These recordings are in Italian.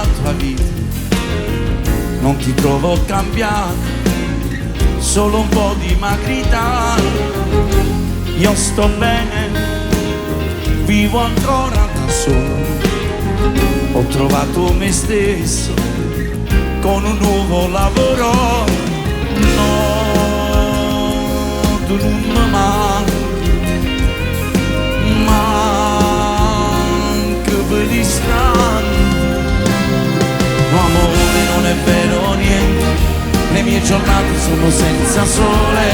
la tua vita, non ti trovo cambiato, solo un po' di magrità. Io sto bene, vivo ancora da solo, ho trovato me stesso con un nuovo lavoro. No, tu non mi manca per l'istante. No amore, non è vero niente, le mie giornate sono senza sole,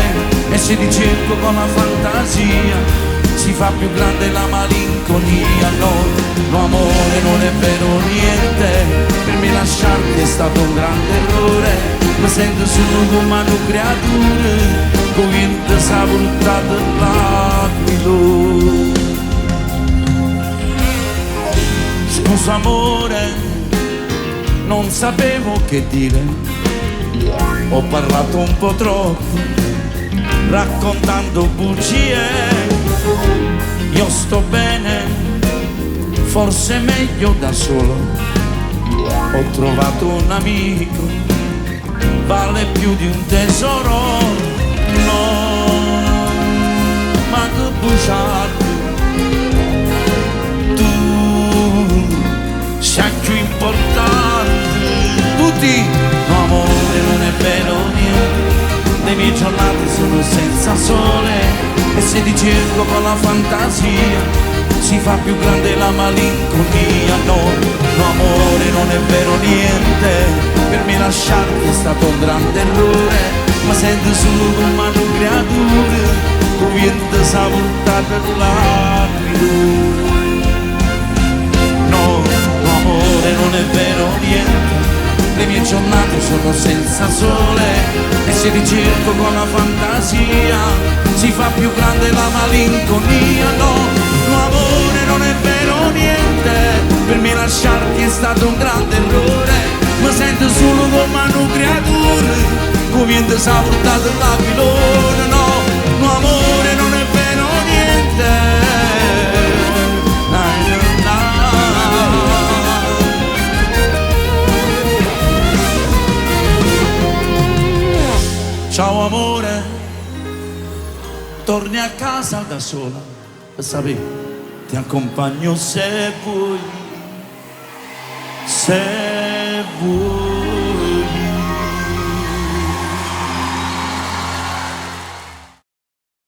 e se ti cerco con la fantasia si fa più grande la malinconia. No, no amore, non è vero niente, per me lasciarti è stato un grande errore. Mi sento solo come una creatura, con vento s'ha buttato l'aquilo. Scusa amore, non sapevo che dire, ho parlato un po' troppo, raccontando bugie. Io sto bene, forse meglio da solo, ho trovato un amico, vale più di un tesoro. No, ma che bruciato, tu sei più importante. Tutti, no amore, non è vero niente, le mie giornate sono senza sole, e se ti cerco con la fantasia si fa più grande la malinconia. No, no amore, non è vero niente, per me lasciarti è stato un grande errore. Ma sento solo come una creatura, con vento s'ha buttato l'aquilo. No, no amore, non è vero niente, le mie giornate sono senza sole, e se ti cerco con la fantasia si fa più grande la malinconia. No, no amore, non è vero niente, per me lasciarti è stato un grande errore. Mi sento solo come una creatura, con vento s'ha portato l'aquilone. No, no amore, non è vero niente. Ciao amore, torni a casa da sola, sappi, ti accompagno se vuoi, se vuoi.